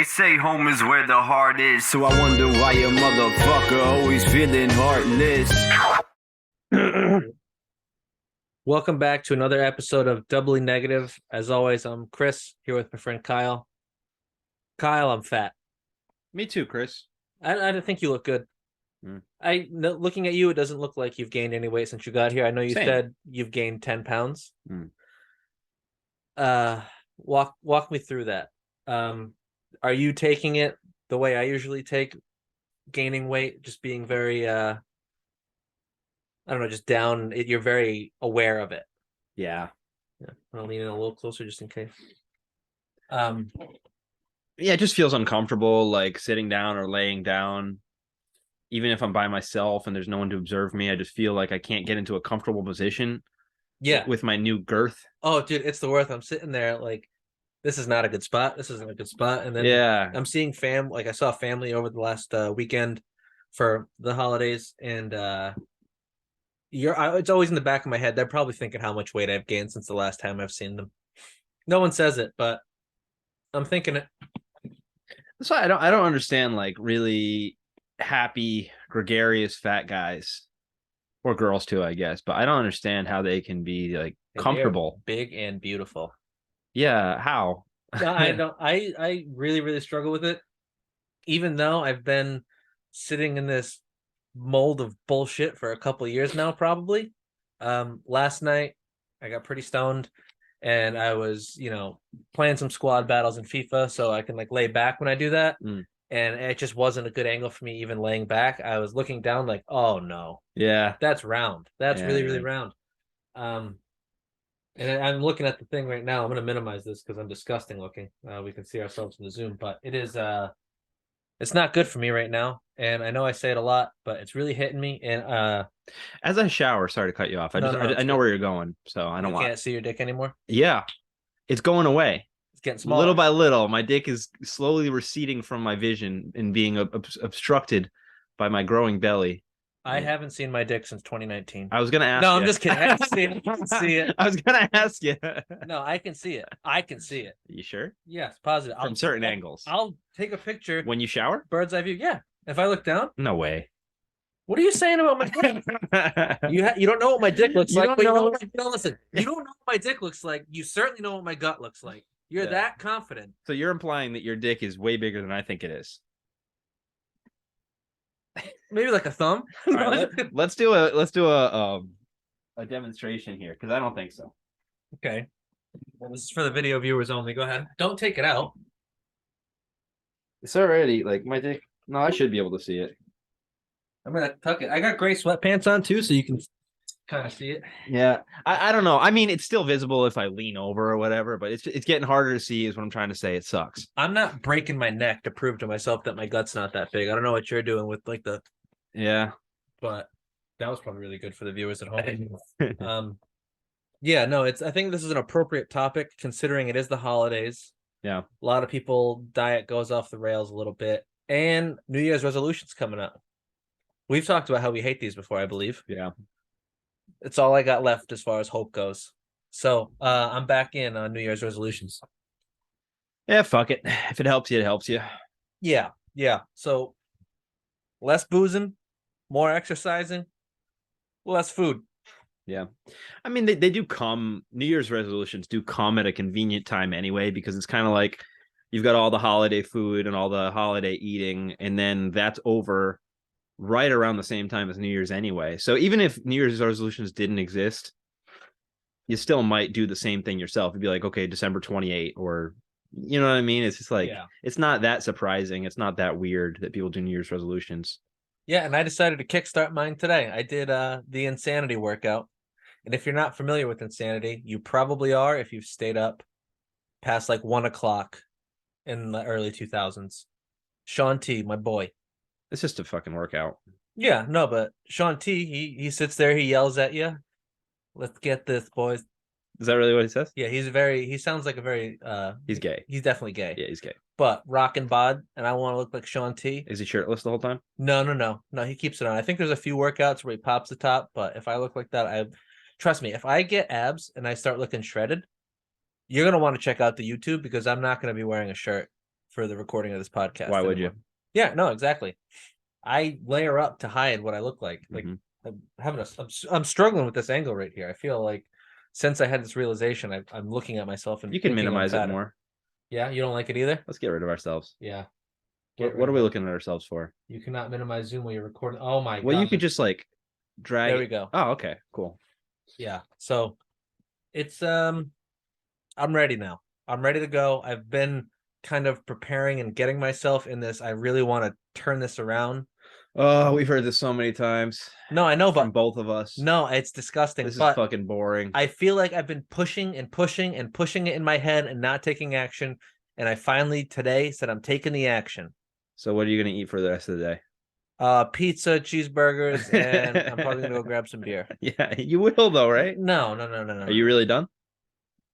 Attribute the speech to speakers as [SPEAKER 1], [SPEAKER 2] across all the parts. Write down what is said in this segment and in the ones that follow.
[SPEAKER 1] They say home is where the heart is, so I wonder why your motherfucker always feeling heartless.
[SPEAKER 2] Welcome back to another episode of Doubly Negative. As always, I'm Chris here with my friend Kyle. Kyle, I'm fat.
[SPEAKER 3] Me too, Chris.
[SPEAKER 2] I think you look good. Looking at you, it doesn't look like you've gained any weight since you got here. I know you
[SPEAKER 3] Same.
[SPEAKER 2] said you've gained 10 pounds.
[SPEAKER 3] Mm.
[SPEAKER 2] Walk me through that. Are you taking it the way I usually take gaining weight, just being very I don't know, just down? You're very aware of it.
[SPEAKER 3] Yeah.
[SPEAKER 2] I'll lean in a little closer just in case.
[SPEAKER 3] Yeah, it just feels uncomfortable, like sitting down or laying down. Even if I'm by myself and there's no one to observe me, I just feel like I can't get into a comfortable position.
[SPEAKER 2] Yeah.
[SPEAKER 3] With my new girth.
[SPEAKER 2] Oh, dude, it's the worst. I'm sitting there like, this is not a good spot. This isn't a good spot. And then I'm seeing I saw family over the last weekend for the holidays, and it's always in the back of my head. They're probably thinking how much weight I've gained since the last time I've seen them. No one says it, but I'm thinking it.
[SPEAKER 3] That's why I don't understand like really happy, gregarious fat guys. Or girls too, I guess. But I don't understand how they can be like comfortable.
[SPEAKER 2] Big and beautiful.
[SPEAKER 3] Yeah, how?
[SPEAKER 2] I don't. I really, really struggle with it. Even though I've been sitting in this mold of bullshit for a couple of years now, probably. Last night I got pretty stoned and I was, playing some squad battles in FIFA so I can like lay back when I do that. And it just wasn't a good angle for me even laying back. I was looking down like, oh no.
[SPEAKER 3] Yeah.
[SPEAKER 2] That's round. That's really, really round. And I'm looking at the thing right now. I'm going to minimize this because I'm disgusting looking. We can see ourselves in the Zoom, but it is it's not good for me right now. And I know I say it a lot, but it's really hitting me. And
[SPEAKER 3] as I shower, sorry to cut you off. I know where you're going, so I don't want.
[SPEAKER 2] Can't see your dick anymore.
[SPEAKER 3] Yeah, it's going away.
[SPEAKER 2] It's getting smaller.
[SPEAKER 3] Little by little. My dick is slowly receding from my vision and being obstructed by my growing belly.
[SPEAKER 2] I haven't seen my dick since 2019.
[SPEAKER 3] I was gonna ask.
[SPEAKER 2] No, I'm just kidding. I can see it.
[SPEAKER 3] I was gonna ask you.
[SPEAKER 2] No, I can see it. I can see it.
[SPEAKER 3] You sure?
[SPEAKER 2] Yes, positive.
[SPEAKER 3] From certain angles.
[SPEAKER 2] I'll take a picture
[SPEAKER 3] when you shower.
[SPEAKER 2] Bird's eye view. Yeah. If I look down.
[SPEAKER 3] No way.
[SPEAKER 2] What are you saying about my dick? You don't know what my dick looks like. Listen. You don't know what my dick looks like. You certainly know what my gut looks like. You're that confident.
[SPEAKER 3] So you're implying that your dick is way bigger than I think it is.
[SPEAKER 2] Maybe like a thumb.
[SPEAKER 3] All right, let's do a demonstration here because I don't think so.
[SPEAKER 2] Okay. Well, this is for the video viewers only. Go ahead. Don't take it out.
[SPEAKER 3] It's already like my dick. No, I should be able to see it.
[SPEAKER 2] I'm gonna tuck it. I got gray sweatpants on too, so you can kind of see it.
[SPEAKER 3] Yeah, I don't know. I mean, it's still visible if I lean over or whatever, but it's getting harder to see. Is what I'm trying to say. It sucks.
[SPEAKER 2] I'm not breaking my neck to prove to myself that my gut's not that big. I don't know what you're doing with like the.
[SPEAKER 3] Yeah,
[SPEAKER 2] but that was probably really good for the viewers at home. Yeah, no, I think this is an appropriate topic considering it is the holidays.
[SPEAKER 3] Yeah,
[SPEAKER 2] a lot of people diet goes off the rails a little bit, and New Year's resolutions coming up. We've talked about how we hate these before, I believe.
[SPEAKER 3] Yeah.
[SPEAKER 2] It's all I got left as far as hope goes. So I'm back in on New Year's resolutions.
[SPEAKER 3] Yeah, fuck it. If it helps you, it helps you.
[SPEAKER 2] Yeah. So less boozing, more exercising, less food.
[SPEAKER 3] Yeah. I mean, they do come, New Year's resolutions do come at a convenient time anyway, because it's kind of like you've got all the holiday food and all the holiday eating, and then that's over right around the same time as New Year's anyway. So even if New Year's resolutions didn't exist, you still might do the same thing yourself. You'd be like, okay, December 28th, or you know what I mean? It's just like, It's not that surprising. It's not that weird that people do New Year's resolutions.
[SPEAKER 2] Yeah, and I decided to kickstart mine today. I did the Insanity workout. And if you're not familiar with Insanity, you probably are if you've stayed up past like 1 o'clock in the early 2000s. Sean T, my boy.
[SPEAKER 3] It's just a fucking workout.
[SPEAKER 2] Yeah, no, but Sean T, he sits there, he yells at you. Let's get this, boys.
[SPEAKER 3] Is that really what he says?
[SPEAKER 2] Yeah, he sounds like a very
[SPEAKER 3] he's gay.
[SPEAKER 2] He's definitely gay.
[SPEAKER 3] Yeah, he's gay.
[SPEAKER 2] But rockin' bod, and I want to look like Sean T.
[SPEAKER 3] Is he shirtless the whole time?
[SPEAKER 2] No, he keeps it on. I think there's a few workouts where he pops the top, but if I look like that, trust me, if I get abs and I start looking shredded, you're gonna want to check out the YouTube because I'm not gonna be wearing a shirt for the recording of this podcast.
[SPEAKER 3] Why would
[SPEAKER 2] anymore.
[SPEAKER 3] you?
[SPEAKER 2] Yeah, no, exactly. I layer up to hide what I look like. Like
[SPEAKER 3] Mhm.
[SPEAKER 2] I'm struggling with this angle right here. I feel like since I had this realization, I'm looking at myself and
[SPEAKER 3] You can
[SPEAKER 2] thinking I'm
[SPEAKER 3] minimize it
[SPEAKER 2] fatter.
[SPEAKER 3] more.
[SPEAKER 2] Yeah, you don't like it either.
[SPEAKER 3] Let's get rid of ourselves.
[SPEAKER 2] Yeah.
[SPEAKER 3] What are we looking at ourselves for?
[SPEAKER 2] You cannot minimize Zoom while you're recording. Oh my god.
[SPEAKER 3] Well, you could just like drag.
[SPEAKER 2] There we go.
[SPEAKER 3] Oh, okay, cool.
[SPEAKER 2] Yeah. So it's I'm ready now. I'm ready to go. I've been kind of preparing and getting myself in this. I really want to turn this around.
[SPEAKER 3] Oh, we've heard this so many times.
[SPEAKER 2] No, I know,
[SPEAKER 3] From
[SPEAKER 2] but
[SPEAKER 3] both of us.
[SPEAKER 2] no, it's disgusting.
[SPEAKER 3] This is
[SPEAKER 2] but
[SPEAKER 3] fucking boring.
[SPEAKER 2] I feel like I've been pushing and pushing and pushing it in my head and not taking action. And I finally today said I'm taking the action.
[SPEAKER 3] So what are you gonna eat for the rest of the day?
[SPEAKER 2] Pizza, cheeseburgers, and I'm probably gonna go grab some beer.
[SPEAKER 3] Yeah, you will though, right?
[SPEAKER 2] No.
[SPEAKER 3] Are you really done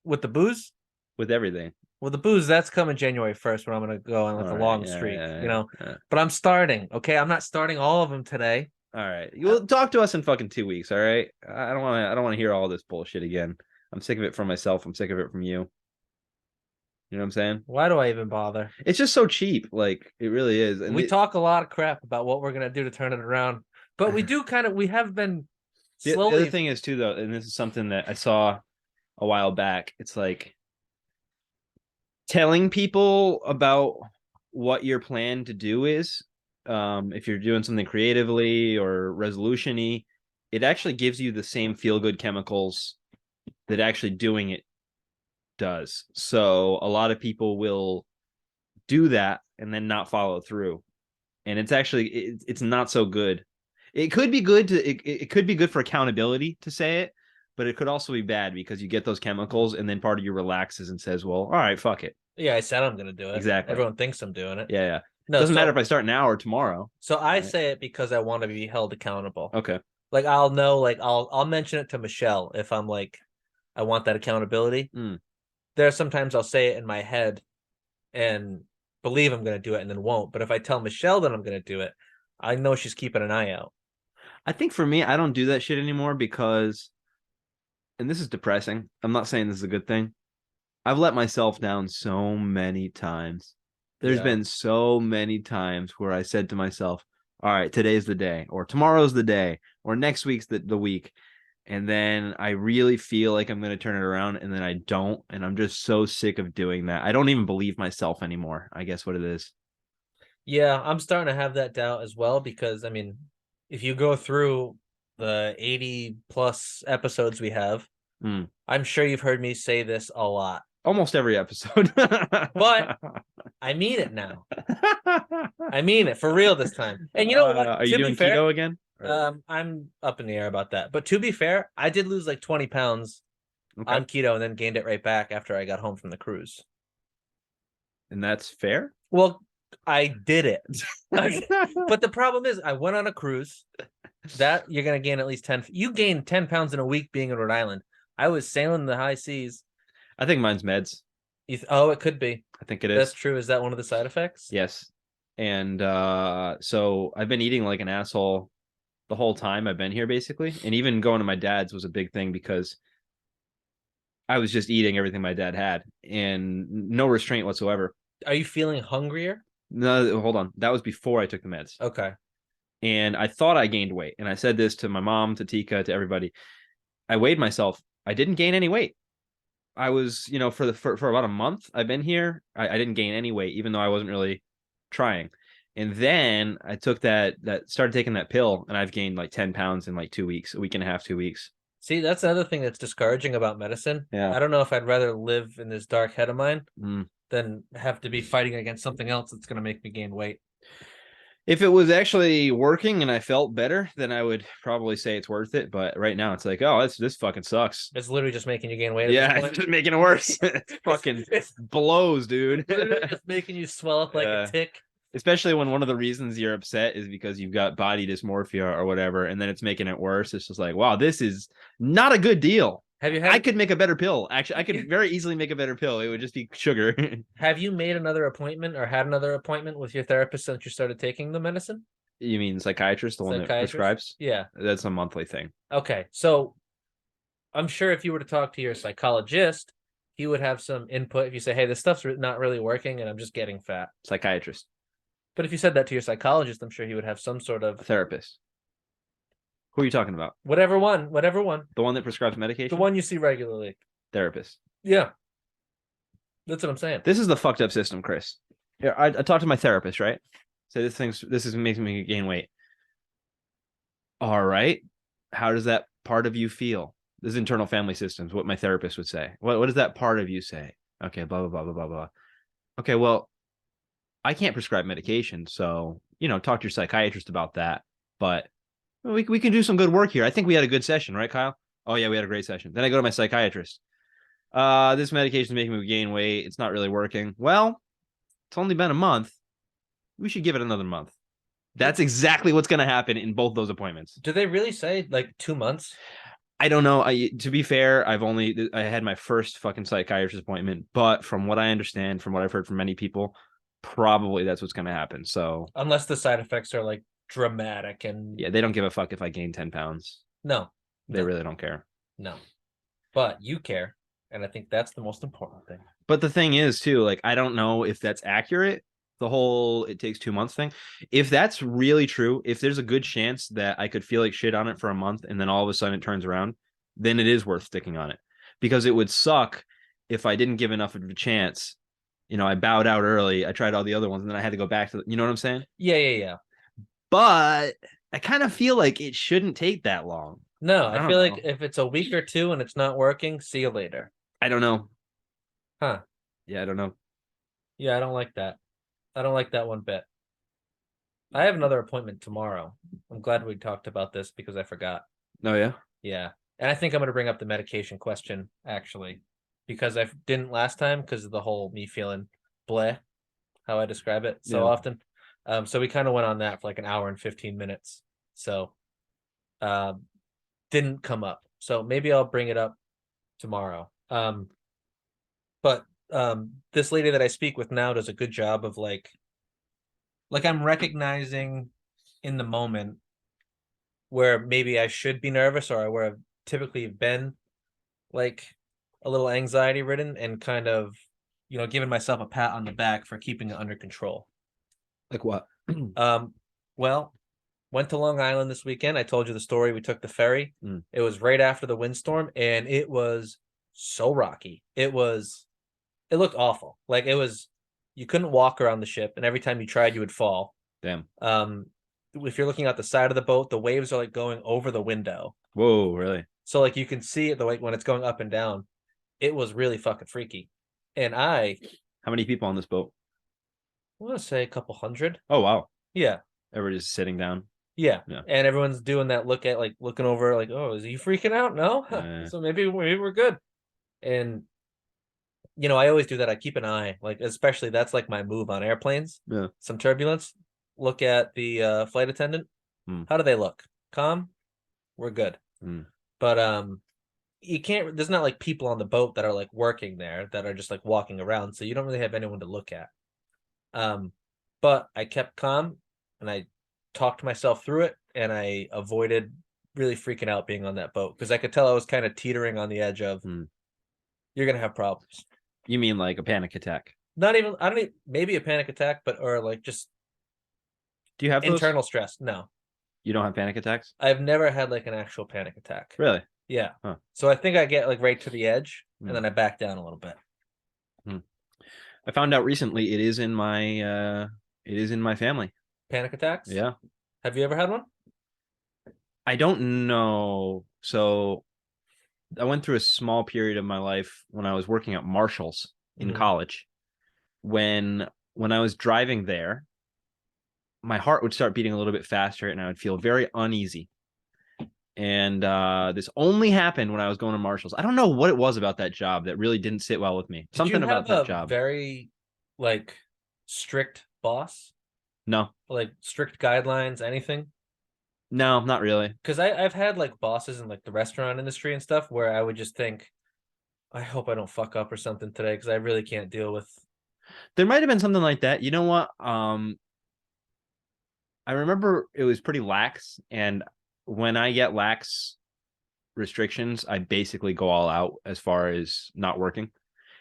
[SPEAKER 2] with the booze?
[SPEAKER 3] with everything?
[SPEAKER 2] Well, the booze that's coming January 1st when I'm gonna go on like
[SPEAKER 3] All
[SPEAKER 2] a
[SPEAKER 3] right,
[SPEAKER 2] long
[SPEAKER 3] yeah,
[SPEAKER 2] streak,
[SPEAKER 3] yeah,
[SPEAKER 2] you know.
[SPEAKER 3] yeah.
[SPEAKER 2] But I'm starting. Okay, I'm not starting all of them today.
[SPEAKER 3] All right, you'll talk to us in fucking 2 weeks. All right, I don't want to hear all this bullshit again. I'm sick of it from myself. I'm sick of it from you. You know what I'm saying?
[SPEAKER 2] Why do I even bother?
[SPEAKER 3] It's just so cheap. Like it really is. And
[SPEAKER 2] We talk a lot of crap about what we're gonna do to turn it around, but we do we have been
[SPEAKER 3] the
[SPEAKER 2] slowly.
[SPEAKER 3] other thing is too though, and this is something that I saw a while back. It's like telling people about what your plan to do is. If you're doing something creatively or resolution-y, it actually gives you the same feel-good chemicals that actually doing it does. So a lot of people will do that and then not follow through, and it's actually it's not so good. It could be good to it could be good for accountability to say it, but it could also be bad because you get those chemicals and then part of you relaxes and says, well, all right, fuck it.
[SPEAKER 2] Yeah, I said I'm gonna do it.
[SPEAKER 3] Exactly.
[SPEAKER 2] Everyone thinks I'm doing it.
[SPEAKER 3] Yeah.
[SPEAKER 2] No,
[SPEAKER 3] Doesn't matter if I start now or tomorrow.
[SPEAKER 2] So I
[SPEAKER 3] Right.
[SPEAKER 2] say it because I want to be held accountable.
[SPEAKER 3] Okay.
[SPEAKER 2] Like I'll know, like I'll mention it to Michelle if I'm like I want that accountability. There are sometimes I'll say it in my head and believe I'm gonna do it and then won't. But if I tell Michelle that I'm gonna do it, I know she's keeping an eye out.
[SPEAKER 3] I think for me, I don't do that shit anymore because, and this is depressing. I'm not saying this is a good thing. I've let myself down so many times. There's
[SPEAKER 2] Yeah.
[SPEAKER 3] been so many times where I said to myself, all right, today's the day, or tomorrow's the day, or next week's the week. And then I really feel like I'm going to turn it around, and then I don't. And I'm just so sick of doing that. I don't even believe myself anymore, I guess what it is.
[SPEAKER 2] Yeah, I'm starting to have that doubt as well because I mean, if you go through the 80 plus episodes we have, I'm sure you've heard me say this a lot.
[SPEAKER 3] Almost every episode.
[SPEAKER 2] But I mean it now. I mean it for real this time. And you know what?
[SPEAKER 3] Are you doing
[SPEAKER 2] fair,
[SPEAKER 3] keto again?
[SPEAKER 2] I'm up in the air about that. But to be fair, I did lose like 20 pounds on keto and then gained it right back after I got home from the cruise.
[SPEAKER 3] And that's fair?
[SPEAKER 2] Well, I did it. But the problem is I went on a cruise that you're going to gain at least 10. You gained 10 pounds in a week being in Rhode Island. I was sailing the high seas.
[SPEAKER 3] I think mine's meds.
[SPEAKER 2] Oh, it could be.
[SPEAKER 3] I think it is.
[SPEAKER 2] That's true. Is that one of the side effects?
[SPEAKER 3] Yes. And so I've been eating like an asshole the whole time I've been here, basically. And even going to my dad's was a big thing because I was just eating everything my dad had and no restraint whatsoever.
[SPEAKER 2] Are you feeling hungrier?
[SPEAKER 3] No, hold on. That was before I took the meds.
[SPEAKER 2] Okay.
[SPEAKER 3] And I thought I gained weight. And I said this to my mom, to Tika, to everybody. I weighed myself. I didn't gain any weight. I was, for about a month I've been here, I didn't gain any weight, even though I wasn't really trying. And then I took started taking that pill, and I've gained like 10 pounds in like 2 weeks, a week and a half, 2 weeks.
[SPEAKER 2] See, that's another thing that's discouraging about medicine.
[SPEAKER 3] Yeah.
[SPEAKER 2] I don't know if I'd rather live in this dark head of mine than have to be fighting against something else that's going to make me gain weight.
[SPEAKER 3] If it was actually working and I felt better, then I would probably say it's worth it. But right now it's like, oh, this fucking sucks.
[SPEAKER 2] It's literally just making you gain weight.
[SPEAKER 3] Yeah, it's just making it worse. It's fucking blows, dude.
[SPEAKER 2] Literally just making you swell up like a tick.
[SPEAKER 3] Especially when one of the reasons you're upset is because you've got body dysmorphia or whatever, and then it's making it worse. It's just like, wow, this is not a good deal. I could make a better pill. Actually, I could very easily make a better pill. It would just be sugar.
[SPEAKER 2] Have you made another appointment or had another appointment with your therapist since you started taking the medicine?
[SPEAKER 3] You mean psychiatrist, the one that prescribes?
[SPEAKER 2] Yeah.
[SPEAKER 3] That's a monthly thing.
[SPEAKER 2] Okay. So I'm sure if you were to talk to your psychologist, he would have some input. If you say, hey, this stuff's not really working and I'm just getting fat.
[SPEAKER 3] Psychiatrist,
[SPEAKER 2] But if you said that to your psychologist, I'm sure he would have some sort
[SPEAKER 3] a
[SPEAKER 2] of
[SPEAKER 3] therapist. Who are you talking about?
[SPEAKER 2] whatever one,
[SPEAKER 3] The one that prescribes
[SPEAKER 2] the
[SPEAKER 3] medication?
[SPEAKER 2] one you see regularly.
[SPEAKER 3] Therapist.
[SPEAKER 2] Yeah. That's what I'm saying.
[SPEAKER 3] This is the fucked up system, Chris. Yeah, I talked to my therapist, right? So this is making me gain weight. All right. How does that part of you feel? This is internal family systems, what my therapist would say. What does that part of you say? Okay, blah, blah, blah, blah, blah, blah. Okay, well, I can't prescribe medication. So, talk to your psychiatrist about that. But we can do some good work here. I think we had a good session, right, Kyle? Oh, yeah, we had a great session. Then I go to my psychiatrist. This medication is making me gain weight. It's not really working. Well, it's only been a month. We should give it another month. That's exactly what's going to happen in both those appointments.
[SPEAKER 2] Do they really say like 2 months?
[SPEAKER 3] I don't know. To be fair, I had my first fucking psychiatrist appointment, but from what I understand, from what I've heard from many people, probably that's what's going to happen. So
[SPEAKER 2] Unless the side effects are like dramatic and
[SPEAKER 3] yeah, they don't give a fuck if I gain 10 pounds.
[SPEAKER 2] no,
[SPEAKER 3] They really don't care.
[SPEAKER 2] no. But you care, and I think that's the most important thing.
[SPEAKER 3] But the thing is too, like, I don't know if that's accurate. The whole it takes 2 months thing. If that's really true, if there's a good chance that I could feel like shit on it for a month and then all of a sudden it turns around, then it is worth sticking on it. Because it would suck if I didn't give enough of a chance. I bowed out early. I tried all the other ones and then I had to go back to, you know what I'm saying?
[SPEAKER 2] Yeah.
[SPEAKER 3] But I kind of feel like it shouldn't take that long.
[SPEAKER 2] No,
[SPEAKER 3] I
[SPEAKER 2] I
[SPEAKER 3] don't
[SPEAKER 2] feel
[SPEAKER 3] know.
[SPEAKER 2] like if it's a week or two and it's not working, see you later.
[SPEAKER 3] I don't know.
[SPEAKER 2] Huh.
[SPEAKER 3] Yeah, I don't know.
[SPEAKER 2] Yeah, I don't like that. I don't like that one bit. I have another appointment tomorrow. I'm glad we talked about this because I forgot.
[SPEAKER 3] Oh, yeah?
[SPEAKER 2] Yeah. And I think I'm going to bring up the medication question, actually, because I didn't last time because of the whole me feeling bleh, how I describe it so
[SPEAKER 3] Yeah.
[SPEAKER 2] often. So we kind of went on that for like an hour and 15 minutes. So didn't come up. So maybe I'll bring it up tomorrow. But this lady that I speak with now does a good job of like I'm recognizing in the moment where maybe I should be nervous or where I've typically been like a little anxiety ridden and kind of, giving myself a pat on the back for keeping it under control.
[SPEAKER 3] Like what?
[SPEAKER 2] Well, went to Long Island this weekend. I told you the story. We took the ferry.
[SPEAKER 3] Mm.
[SPEAKER 2] It was right after the windstorm and it was so rocky. It looked awful. Like you couldn't walk around the ship and every time you tried, you would fall.
[SPEAKER 3] Damn.
[SPEAKER 2] If you're looking out the side of the boat, the waves are like going over the window.
[SPEAKER 3] Whoa, really?
[SPEAKER 2] So like you can see it when it's going up and down. It was really fucking freaky. And I
[SPEAKER 3] How many people on this boat?
[SPEAKER 2] want to say a couple hundred.
[SPEAKER 3] Oh, wow.
[SPEAKER 2] Yeah.
[SPEAKER 3] Everybody's sitting down.
[SPEAKER 2] Yeah.
[SPEAKER 3] Yeah.
[SPEAKER 2] And everyone's doing that look at like looking over like, oh, is he freaking out? No. So maybe we're good. And I always do that. I keep an eye, like especially that's like my move on airplanes.
[SPEAKER 3] Yeah.
[SPEAKER 2] Some turbulence. Look at the flight attendant. How do they look? Calm? We're good. But you can't. There's not like people on the boat that are like working there that are just like walking around, so you don't really have anyone to look at. But I kept calm and I talked myself through it, and I avoided really freaking out being on that boat because I could tell I was kind of teetering on the edge of you're gonna have problems.
[SPEAKER 3] You mean like a panic attack?
[SPEAKER 2] Not even. I don't even. Maybe a panic attack, or like just.
[SPEAKER 3] Do you have those?
[SPEAKER 2] Internal stress? No.
[SPEAKER 3] You don't have panic attacks?
[SPEAKER 2] I've never had like an actual panic attack.
[SPEAKER 3] Really?
[SPEAKER 2] Yeah.
[SPEAKER 3] Huh.
[SPEAKER 2] So I think I get like right to the edge and then I back down a little bit.
[SPEAKER 3] I found out recently it is in my family.
[SPEAKER 2] Panic attacks?
[SPEAKER 3] Yeah.
[SPEAKER 2] Have you ever had one?
[SPEAKER 3] I don't know. So I went through a small period of my life when I was working at Marshall's in college. When I was driving there, my heart would start beating a little bit faster and I would feel very uneasy. And this only happened when I was going to Marshall's. I don't know what it was about that job that really didn't sit well with me. Something about that job.
[SPEAKER 2] Very like strict boss?
[SPEAKER 3] No.
[SPEAKER 2] Like strict guidelines, anything?
[SPEAKER 3] No, not really.
[SPEAKER 2] Because I've had like bosses in like the restaurant industry and stuff where I would just think, I hope I don't fuck up or something today because I really can't deal with.
[SPEAKER 3] There might have been something like that. You know what? I remember it was pretty lax, and when I get lax restrictions, I basically go all out as far as not working.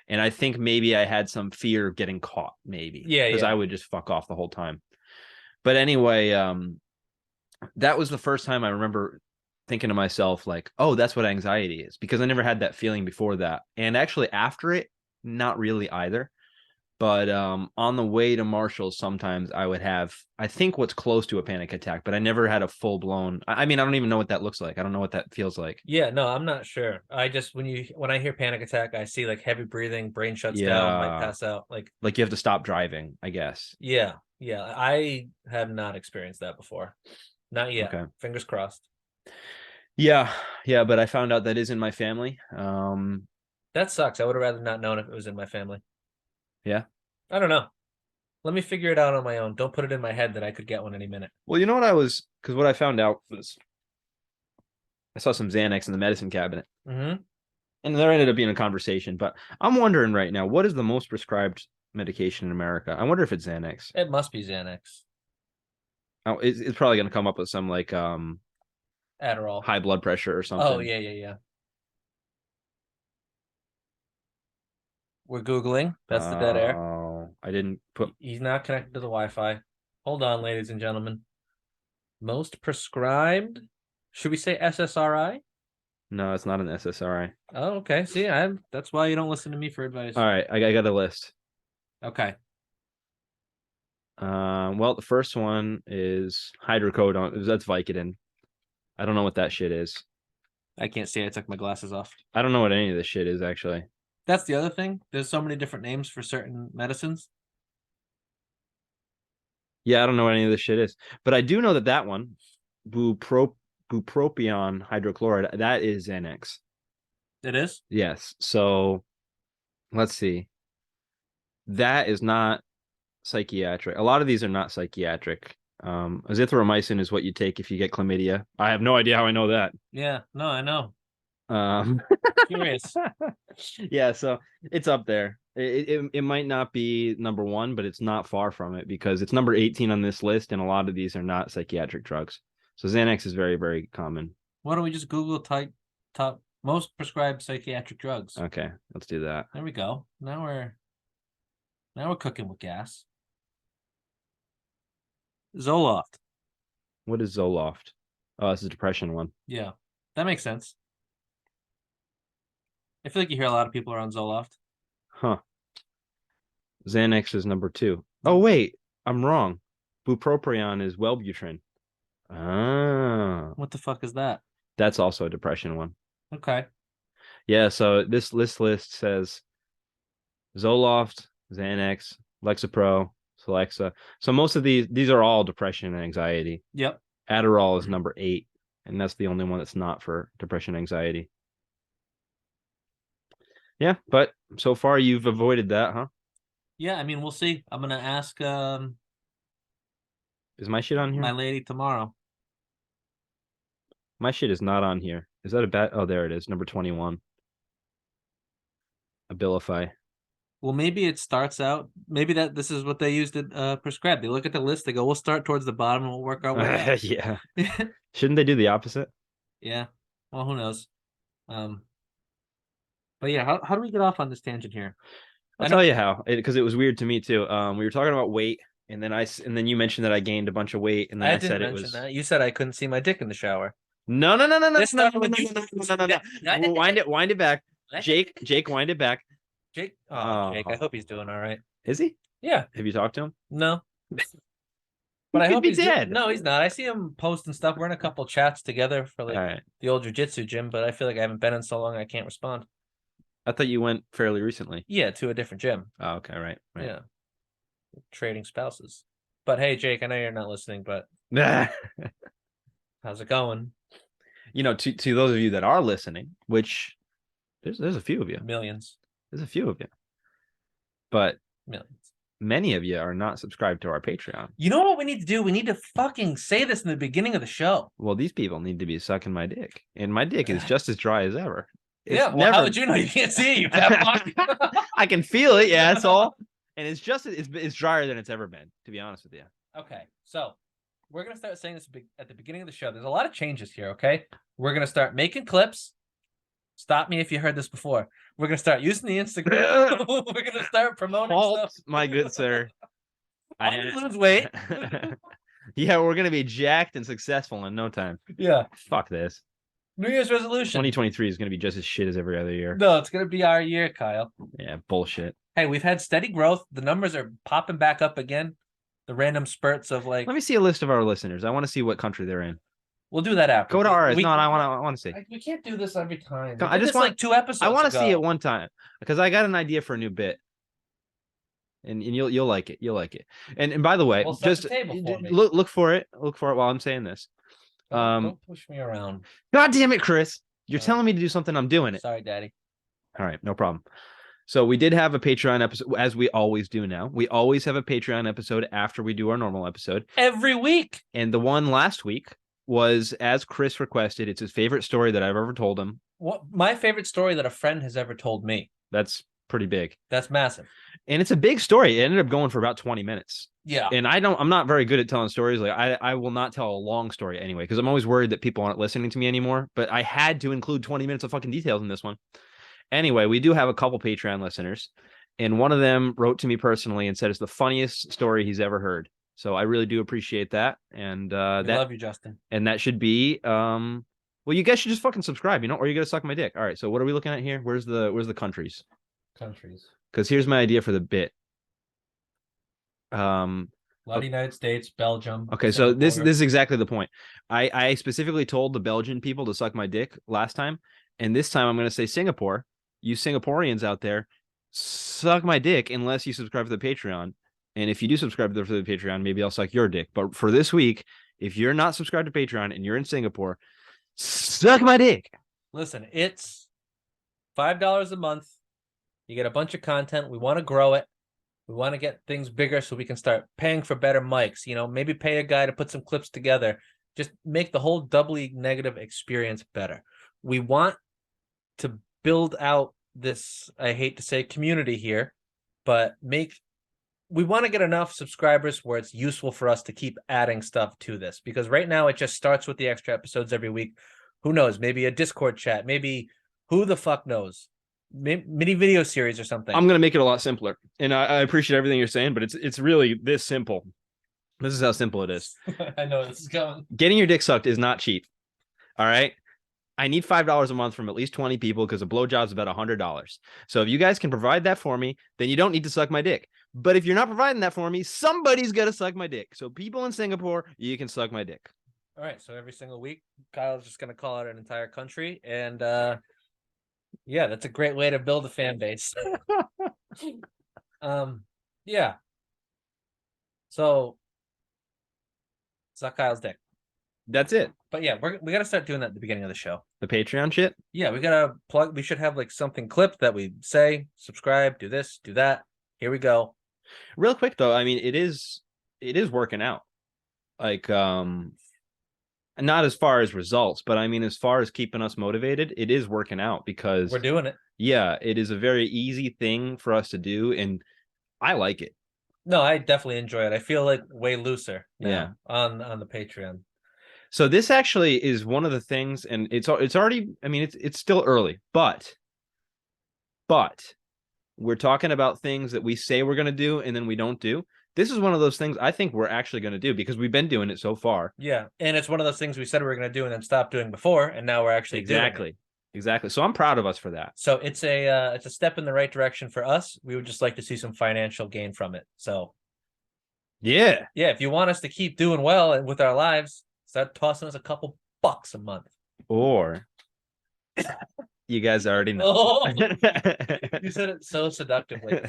[SPEAKER 3] And I think maybe I had some fear of getting caught, maybe.
[SPEAKER 2] Yeah,
[SPEAKER 3] Because
[SPEAKER 2] yeah.
[SPEAKER 3] I would just fuck off the whole time. But anyway, that was the first time I remember thinking to myself, like, oh, that's what anxiety is, because I never had that feeling before that. And actually after it, not really either. But on the way to Marshall's, sometimes I would have, I think, what's close to a panic attack, but I never had a full blown. I mean, I don't even know what that looks like. I don't know what that feels like.
[SPEAKER 2] Yeah, no, I'm not sure. I just when I hear panic attack, I see like heavy breathing, brain shuts down, might
[SPEAKER 3] Yeah.
[SPEAKER 2] pass out. Like
[SPEAKER 3] Like you have to stop driving, I guess.
[SPEAKER 2] yeah, yeah. I have not experienced that before. Not yet.
[SPEAKER 3] Okay.
[SPEAKER 2] Fingers crossed.
[SPEAKER 3] Yeah, yeah, but I found out that is in my family.
[SPEAKER 2] That sucks. I would have rather not known if it was in my family.
[SPEAKER 3] Yeah.
[SPEAKER 2] I don't know. Let me figure it out on my own. Don't put it in my head that I could get one any minute.
[SPEAKER 3] Well, because what I found out was I saw some Xanax in the medicine cabinet,
[SPEAKER 2] Mm-hmm.
[SPEAKER 3] and there ended up being a conversation. But I'm wondering right now, what is the most prescribed medication in America? I wonder if it's Xanax.
[SPEAKER 2] It must be Xanax.
[SPEAKER 3] Oh, it's probably going to come up with some like
[SPEAKER 2] Adderall.
[SPEAKER 3] high blood pressure or something.
[SPEAKER 2] Oh, yeah, yeah, yeah. We're Googling. That's the dead air.
[SPEAKER 3] Oh, I didn't put.
[SPEAKER 2] He's not connected to the Wi-Fi. Hold on, ladies and gentlemen. Most prescribed? Should we say SSRI?
[SPEAKER 3] No, it's not an SSRI.
[SPEAKER 2] Oh, okay. See, that's why you don't listen to me for advice.
[SPEAKER 3] All right, I got a list.
[SPEAKER 2] Okay.
[SPEAKER 3] Well, the first one is hydrocodone. That's Vicodin. I don't know what that shit is.
[SPEAKER 2] I can't see. I took my glasses off.
[SPEAKER 3] I don't know what any of this shit is, actually.
[SPEAKER 2] That's the other thing. There's so many different names for certain medicines.
[SPEAKER 3] Yeah, I don't know what any of this shit is. But I do know that one, bupropion hydrochloride, that is Xanax.
[SPEAKER 2] It is?
[SPEAKER 3] Yes. So let's see. That is not psychiatric. A lot of these are not psychiatric. Azithromycin is what you take if you get chlamydia. I have no idea how I know that.
[SPEAKER 2] Yeah. No, I know. Curious.
[SPEAKER 3] Yeah, so it's up there. It might not be number one, but it's not far from it because it's number 18 on this list, and a lot of these are not psychiatric drugs. So Xanax is very, very common.
[SPEAKER 2] Why don't we just Google top most prescribed psychiatric drugs?
[SPEAKER 3] Okay, let's do that.
[SPEAKER 2] There we go. Now we're cooking with gas. Zoloft.
[SPEAKER 3] What is Zoloft? Oh, this is a depression one.
[SPEAKER 2] Yeah, that makes sense. I feel like you hear a lot of people are on Zoloft.
[SPEAKER 3] Huh. Xanax is number 2. Oh, wait, I'm wrong. Bupropion is Wellbutrin. Ah,
[SPEAKER 2] What the fuck is that?
[SPEAKER 3] that's also a depression one.
[SPEAKER 2] Okay.
[SPEAKER 3] Yeah, so this list says Zoloft, Xanax, Lexapro, Celexa. So most of these are all depression and anxiety.
[SPEAKER 2] Yep.
[SPEAKER 3] Adderall is number 8, and that's the only one that's not for depression and anxiety. Yeah, but so far you've avoided that, huh?
[SPEAKER 2] Yeah, I mean, we'll see. I'm gonna ask
[SPEAKER 3] Is my shit on here?
[SPEAKER 2] my lady tomorrow.
[SPEAKER 3] My shit is not on here. Is that a bad? Oh, there it is. Number 21. Abilify.
[SPEAKER 2] Well, maybe it starts out. Maybe this is what they used to prescribe. They look at the list. They go, "We'll start towards the bottom and we'll work our way up."
[SPEAKER 3] Yeah. Shouldn't they do the opposite?
[SPEAKER 2] Yeah. Well, who knows? But yeah, how do we get off on this tangent here?
[SPEAKER 3] I'll tell you how, because it was weird to me too. We were talking about weight, and then you mentioned that I gained a bunch of weight, and then I said it was.
[SPEAKER 2] That. You said I couldn't see my dick in the shower.
[SPEAKER 3] No.
[SPEAKER 2] That's not what you-
[SPEAKER 3] Wind it back. Jake, wind it back.
[SPEAKER 2] Jake. Oh,
[SPEAKER 3] Oh.
[SPEAKER 2] Jake. I hope he's doing all right.
[SPEAKER 3] Is he?
[SPEAKER 2] Yeah.
[SPEAKER 3] Have you talked to him?
[SPEAKER 2] No.
[SPEAKER 3] He
[SPEAKER 2] But I
[SPEAKER 3] could
[SPEAKER 2] hope
[SPEAKER 3] be
[SPEAKER 2] he's doing-
[SPEAKER 3] dead.
[SPEAKER 2] No, he's not. I see him posting stuff. We're in a couple chats together for like
[SPEAKER 3] All right.
[SPEAKER 2] the old jujitsu gym, but I feel like I haven't been in so long I can't respond.
[SPEAKER 3] I thought you went fairly recently.
[SPEAKER 2] Yeah, to a different gym.
[SPEAKER 3] Oh, okay, right.
[SPEAKER 2] Yeah. Trading spouses. But hey, Jake, I know you're not listening, but
[SPEAKER 3] Yeah.
[SPEAKER 2] how's it going?
[SPEAKER 3] You know, to those of you that are listening, which there's a few of you.
[SPEAKER 2] Millions.
[SPEAKER 3] There's a few of you. But
[SPEAKER 2] Millions.
[SPEAKER 3] many of you are not subscribed to our Patreon.
[SPEAKER 2] You know what we need to do? We need to fucking say this in the beginning of the show.
[SPEAKER 3] Well, these people need to be sucking my dick. And my dick is just as dry as ever. It's
[SPEAKER 2] Yeah, well, how would you know? You can't see it, you fat fuck.
[SPEAKER 3] I can feel it, yeah, that's all. And it's just it's drier than it's ever been, to be honest with you.
[SPEAKER 2] Okay, so we're gonna start saying this at the beginning of the show. There's a lot of changes here, okay? We're gonna start making clips. Stop me if you heard this before. We're gonna start using the Instagram. We're gonna start promoting
[SPEAKER 3] Halt,
[SPEAKER 2] stuff.
[SPEAKER 3] my good sir.
[SPEAKER 2] I'll just lose weight.
[SPEAKER 3] Yeah, we're gonna be jacked and successful in no time.
[SPEAKER 2] Yeah.
[SPEAKER 3] Fuck this.
[SPEAKER 2] New Year's resolution.
[SPEAKER 3] 2023 is gonna be just as shit as every other year.
[SPEAKER 2] No, it's gonna be our year, Kyle.
[SPEAKER 3] Yeah, bullshit.
[SPEAKER 2] Hey, we've had steady growth. The numbers are popping back up again. The random spurts of like,
[SPEAKER 3] Let me see a list of our listeners. I want to see what country they're in.
[SPEAKER 2] we'll do that after.
[SPEAKER 3] Go to ours.
[SPEAKER 2] We-
[SPEAKER 3] No, I want to see.
[SPEAKER 2] we can't do this every time.
[SPEAKER 3] No,
[SPEAKER 2] We
[SPEAKER 3] I
[SPEAKER 2] did
[SPEAKER 3] just
[SPEAKER 2] this
[SPEAKER 3] want-
[SPEAKER 2] like 2 episodes.
[SPEAKER 3] I want to see
[SPEAKER 2] ago.
[SPEAKER 3] it one time because I got an idea for a new bit. And you'll like it. You'll like it. And by the way,
[SPEAKER 2] Well, set
[SPEAKER 3] just
[SPEAKER 2] the table for me.
[SPEAKER 3] look for it. Look for it while I'm saying this.
[SPEAKER 2] Don't push me around.
[SPEAKER 3] God damn it, Chris. You're
[SPEAKER 2] Sorry.
[SPEAKER 3] telling me to do something, I'm doing it.
[SPEAKER 2] Sorry, Daddy.
[SPEAKER 3] All right, no problem. So we did have a Patreon episode, as we always do now. We always have a Patreon episode after we do our normal episode.
[SPEAKER 2] Every week.
[SPEAKER 3] And the one last week was, as Chris requested, it's his favorite story that I've ever told him.
[SPEAKER 2] What my favorite story that a friend has ever told me.
[SPEAKER 3] That's pretty big.
[SPEAKER 2] That's massive.
[SPEAKER 3] And it's a big story. It ended up going for about 20 minutes.
[SPEAKER 2] Yeah.
[SPEAKER 3] And I'm not very good at telling stories. Like I will not tell a long story anyway, because I'm always worried that people aren't listening to me anymore. But I had to include 20 minutes of fucking details in this one. Anyway, we do have a couple Patreon listeners, and one of them wrote to me personally and said it's the funniest story he's ever heard. So I really do appreciate that. And
[SPEAKER 2] We
[SPEAKER 3] that
[SPEAKER 2] love you, Justin.
[SPEAKER 3] and that should be well, you guys should just fucking subscribe, or you gotta suck my dick. All right, so what are we looking at here? Where's the countries?
[SPEAKER 2] Countries.
[SPEAKER 3] Because here's my idea for the bit.
[SPEAKER 2] A lot of United States, Belgium.
[SPEAKER 3] Okay, so this
[SPEAKER 2] Singapore.
[SPEAKER 3] is exactly the point. I specifically told the Belgian people to suck my dick last time, and this time I'm going to say Singapore. You Singaporeans out there, suck my dick unless you subscribe to the Patreon. And if you do subscribe to the Patreon, maybe I'll suck your dick. But for this week, if you're not subscribed to Patreon and you're in Singapore, suck my dick.
[SPEAKER 2] Listen, it's $5 a month. You get a bunch of content. We want to grow it. We want to get things bigger so we can start paying for better mics. Maybe pay a guy to put some clips together. Just make the whole doubly negative experience better. We want to build out this, I hate to say, community here, but we want to get enough subscribers where it's useful for us to keep adding stuff to this, because right now it just starts with the extra episodes every week. Who knows? Maybe a Discord chat, maybe who the fuck knows? Mini video series or something.
[SPEAKER 3] I'm going to make it a lot simpler. And I appreciate everything you're saying, but it's really this simple. This is how simple it is.
[SPEAKER 2] I know this is going.
[SPEAKER 3] Getting your dick sucked is not cheap. All right. I need $5 a month from at least 20 people because a blowjob is about $100. So if you guys can provide that for me, then you don't need to suck my dick. But if you're not providing that for me, somebody's got to suck my dick. So people in Singapore, you can suck my dick.
[SPEAKER 2] All right. So every single week, Kyle's just going to call out an entire country. And yeah, that's a great way to build a fan base. Yeah. So suck Kyle's dick.
[SPEAKER 3] That's it.
[SPEAKER 2] But yeah, we got to start doing that at the beginning of the show.
[SPEAKER 3] The Patreon shit.
[SPEAKER 2] Yeah, we got to plug. We should have like something clipped that we say, subscribe, do this, do that. Here we go.
[SPEAKER 3] Real quick though, I mean, it is working out. Like not as far as results, but I mean, as far as keeping us motivated, it is working out because
[SPEAKER 2] We're doing it.
[SPEAKER 3] yeah, it is a very easy thing for us to do, and I like it.
[SPEAKER 2] No, I definitely enjoy it. I feel like way looser now
[SPEAKER 3] Yeah.
[SPEAKER 2] on the Patreon.
[SPEAKER 3] So this actually is one of the things, and it's already, I mean, it's still early, but we're talking about things that we say we're going to do and then we don't do. This is one of those things I think we're actually going to do because we've been doing it so far.
[SPEAKER 2] Yeah, and it's one of those things we said we were going to do and then stopped doing before, and now we're actually doing it.
[SPEAKER 3] Exactly. So I'm proud of us for that.
[SPEAKER 2] So it's a step in the right direction for us. We would just like to see some financial gain from it. So
[SPEAKER 3] Yeah.
[SPEAKER 2] yeah, if you want us to keep doing well and with our lives, start tossing us a couple bucks a month.
[SPEAKER 3] Or you guys already know.
[SPEAKER 2] Oh, you said it so seductively.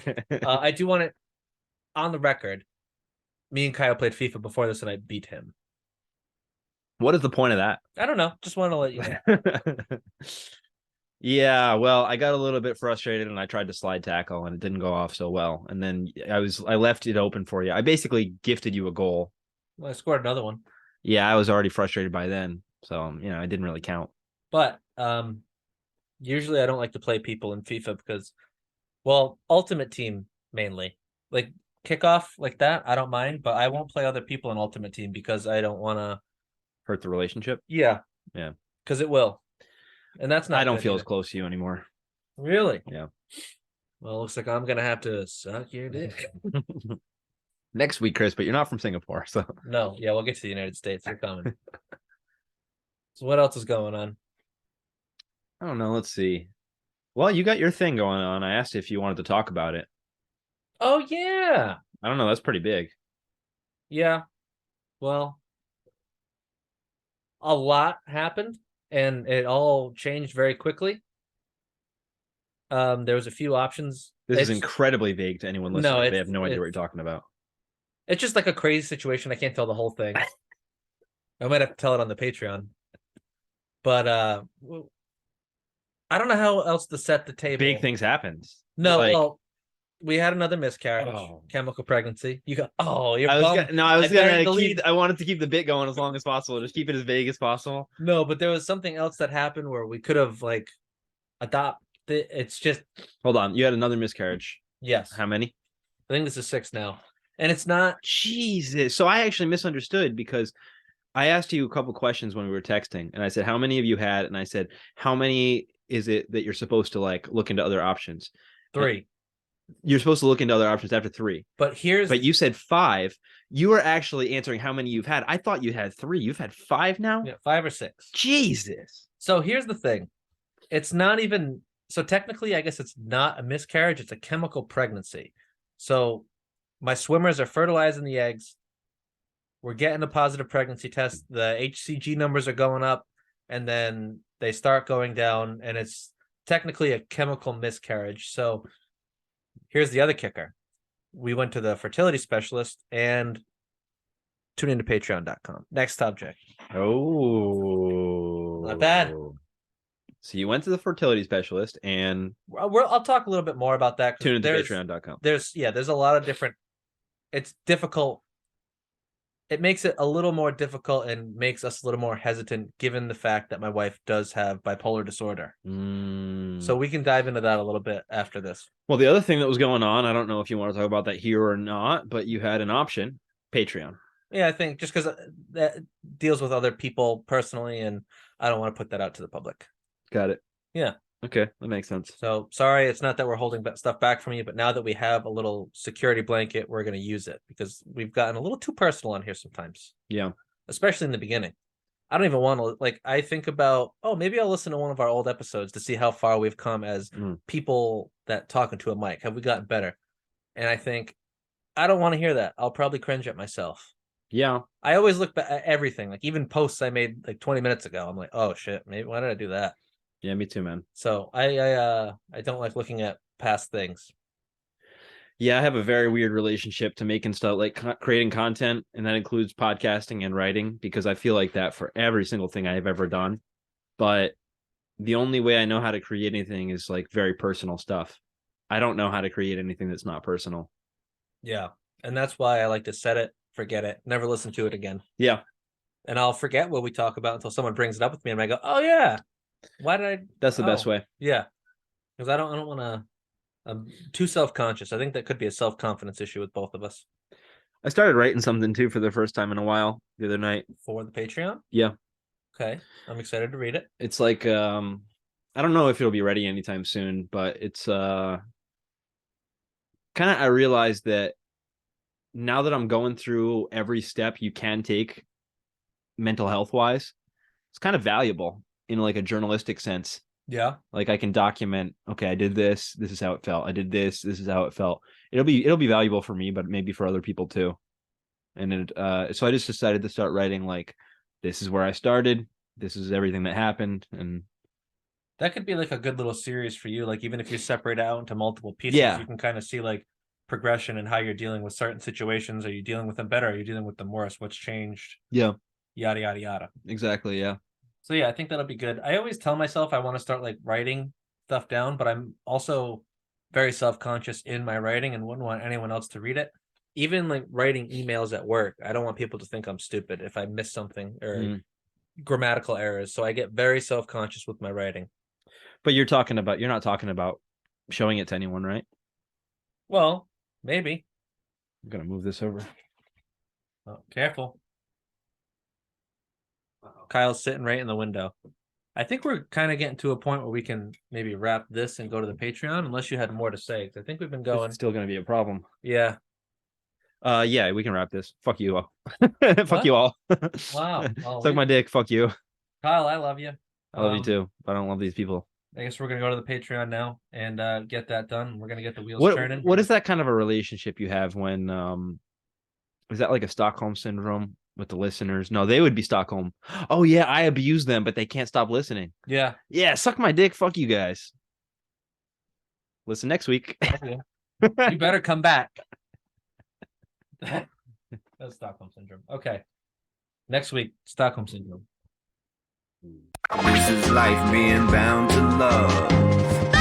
[SPEAKER 2] I do want it on the record. Me and Kyle played FIFA before this, and I beat him.
[SPEAKER 3] What is the point of that?
[SPEAKER 2] I don't know. Just want to let you know.
[SPEAKER 3] Yeah, well, I got a little bit frustrated and I tried to slide tackle and it didn't go off so well. And then I left it open for you. I basically gifted you a goal.
[SPEAKER 2] Well, I scored another one.
[SPEAKER 3] Yeah, I was already frustrated by then. So, I didn't really count.
[SPEAKER 2] But usually I don't like to play people in FIFA because, well, Ultimate Team mainly. Like kickoff like that, I don't mind, but I won't play other people in Ultimate Team because I don't want to
[SPEAKER 3] Hurt the relationship?
[SPEAKER 2] Yeah.
[SPEAKER 3] Yeah.
[SPEAKER 2] Because it will. And that's not
[SPEAKER 3] I don't
[SPEAKER 2] good
[SPEAKER 3] feel as
[SPEAKER 2] either.
[SPEAKER 3] close to you anymore.
[SPEAKER 2] Really?
[SPEAKER 3] Yeah.
[SPEAKER 2] Well, looks like I'm gonna have to suck your dick.
[SPEAKER 3] Next week, Chris, but you're not from Singapore, so
[SPEAKER 2] No, yeah, we'll get to the United States. They're coming. So what else is going on?
[SPEAKER 3] I don't know. Let's see. Well, you got your thing going on. I asked you if you wanted to talk about it.
[SPEAKER 2] Oh yeah.
[SPEAKER 3] I don't know. That's pretty big.
[SPEAKER 2] Yeah. Well, a lot happened and it all changed very quickly. There was a few options.
[SPEAKER 3] This is incredibly vague to anyone listening.
[SPEAKER 2] No,
[SPEAKER 3] They have no idea what you're talking about.
[SPEAKER 2] it's just like a crazy situation. I can't tell the whole thing. I might have to tell it on the Patreon. But I don't know how else to set the table.
[SPEAKER 3] Big things happened.
[SPEAKER 2] No,
[SPEAKER 3] Like,
[SPEAKER 2] well, we had another miscarriage,
[SPEAKER 3] Oh.
[SPEAKER 2] chemical pregnancy. You got you're
[SPEAKER 3] I was
[SPEAKER 2] bummed.
[SPEAKER 3] gonna, no, I was
[SPEAKER 2] buried
[SPEAKER 3] gonna
[SPEAKER 2] the
[SPEAKER 3] keep.
[SPEAKER 2] lead.
[SPEAKER 3] I wanted to keep the bit going as long as possible. Just keep it as vague as possible.
[SPEAKER 2] No, but there was something else that happened where we could have like adopted. It's just
[SPEAKER 3] Hold on. You had another miscarriage.
[SPEAKER 2] yes.
[SPEAKER 3] How many?
[SPEAKER 2] I think this is 6 now, and it's not.
[SPEAKER 3] Jesus. So I actually misunderstood because I asked you a couple questions when we were texting, and I said, "How many have you had?" And I said, "How many is it that you're supposed to like look into other options?"
[SPEAKER 2] 3.
[SPEAKER 3] You're supposed to look into other options after 3.
[SPEAKER 2] But
[SPEAKER 3] you said 5. You were actually answering how many you've had. I thought you had 3. You've had 5 now?
[SPEAKER 2] yeah, 5 or 6.
[SPEAKER 3] Jesus.
[SPEAKER 2] So here's the thing. It's not even so technically, I guess it's not a miscarriage, it's a chemical pregnancy. So my swimmers are fertilizing the eggs. We're getting a positive pregnancy test. The HCG numbers are going up, and then they start going down, and it's technically a chemical miscarriage. So here's the other kicker. We went to the fertility specialist and tune into patreon.com. Next subject.
[SPEAKER 3] Oh.
[SPEAKER 2] Not bad.
[SPEAKER 3] So you went to the fertility specialist and
[SPEAKER 2] I'll talk a little bit more about that.
[SPEAKER 3] tune into patreon.com.
[SPEAKER 2] There's a lot of different. It's difficult. It makes it a little more difficult and makes us a little more hesitant, given the fact that my wife does have bipolar disorder. So we can dive into that a little bit after this.
[SPEAKER 3] Well, the other thing that was going on, I don't know if you want to talk about that here or not, but you had an option, Patreon.
[SPEAKER 2] Yeah, I think just because that deals with other people personally, and I don't want to put that out to the public.
[SPEAKER 3] Got it.
[SPEAKER 2] Yeah.
[SPEAKER 3] Okay, that makes sense.
[SPEAKER 2] So sorry, it's not that we're holding stuff back from you, but now that we have a little security blanket, we're going to use it because we've gotten a little too personal on here sometimes.
[SPEAKER 3] Yeah.
[SPEAKER 2] Especially in the beginning. I don't even want to, like, I think about, maybe I'll listen to one of our old episodes to see how far we've come as people that talk into a mic. Have we gotten better? And I think, I don't want to hear that. I'll probably cringe at myself.
[SPEAKER 3] Yeah.
[SPEAKER 2] I always look back at everything, like even posts I made like 20 minutes ago. I'm like, oh shit, maybe why did I do that?
[SPEAKER 3] Yeah, me too, man.
[SPEAKER 2] So I don't like looking at past things.
[SPEAKER 3] Yeah, I have a very weird relationship to making stuff like creating content, and that includes podcasting and writing because I feel like that for every single thing I've ever done. But the only way I know how to create anything is like very personal stuff. I don't know how to create anything that's not personal.
[SPEAKER 2] Yeah. And that's why I like to set it, forget it, never listen to it again.
[SPEAKER 3] Yeah.
[SPEAKER 2] And I'll forget what we talk about until someone brings it up with me and I go, oh yeah. Why did I?
[SPEAKER 3] That's the best way.
[SPEAKER 2] Yeah. Because I don't want to, I'm too self-conscious. I think that could be a self-confidence issue with both of us.
[SPEAKER 3] I started writing something too for the first time in a while the other night.
[SPEAKER 2] For the Patreon?
[SPEAKER 3] Yeah.
[SPEAKER 2] Okay. I'm excited to read it.
[SPEAKER 3] It's like, I don't know if it'll be ready anytime soon, but it's kind of, I realized that now that I'm going through every step you can take mental health wise, it's kind of valuable in like a journalistic sense.
[SPEAKER 2] Yeah.
[SPEAKER 3] Like I can document, okay, I did this is how it felt. I did this is how it felt. It'll be valuable for me, but maybe for other people too. And so I just decided to start writing like, this is where I started. This is everything that happened. And
[SPEAKER 2] that could be like a good little series for you. Like even if you separate it out into multiple pieces, you can kind of see like progression and how you're dealing with certain situations. Are you dealing with them better? Are you dealing with them worse? What's changed?
[SPEAKER 3] Yeah.
[SPEAKER 2] Yada, yada, yada.
[SPEAKER 3] Exactly. Yeah.
[SPEAKER 2] So yeah, I think that'll be good. I always tell myself I want to start like writing stuff down, but I'm also very self-conscious in my writing and wouldn't want anyone else to read it. Even like writing emails at work, I don't want people to think I'm stupid if I miss something or grammatical errors. So I get very self-conscious with my writing.
[SPEAKER 3] But you're not talking about showing it to anyone, right?
[SPEAKER 2] Well, maybe.
[SPEAKER 3] I'm gonna move this over.
[SPEAKER 2] Oh, careful. Kyle's sitting right in the window. I think we're kind of getting to a point where we can maybe wrap this and go to the Patreon, unless you had more to say. 'Cause I think we've been going.
[SPEAKER 3] It's still going to be a problem.
[SPEAKER 2] Yeah.
[SPEAKER 3] Yeah, we can wrap this. Fuck you all. Fuck
[SPEAKER 2] What?
[SPEAKER 3] you all.
[SPEAKER 2] Wow. Well,
[SPEAKER 3] Suck my dick. Fuck you.
[SPEAKER 2] Kyle, I love you.
[SPEAKER 3] I love you too, but I don't love these people.
[SPEAKER 2] I guess we're gonna go to the Patreon now and get that done. We're gonna get the wheels
[SPEAKER 3] What
[SPEAKER 2] turning.
[SPEAKER 3] what is that kind of a relationship you have when is that like a Stockholm syndrome with the listeners? No, they would be Stockholm. Oh yeah, I abuse them, but they can't stop listening.
[SPEAKER 2] Yeah.
[SPEAKER 3] Yeah, suck my dick. Fuck you guys. Listen next week.
[SPEAKER 2] Okay. You better come back. That's Stockholm syndrome. Okay. Next week, Stockholm syndrome.
[SPEAKER 1] This is life being bound to love.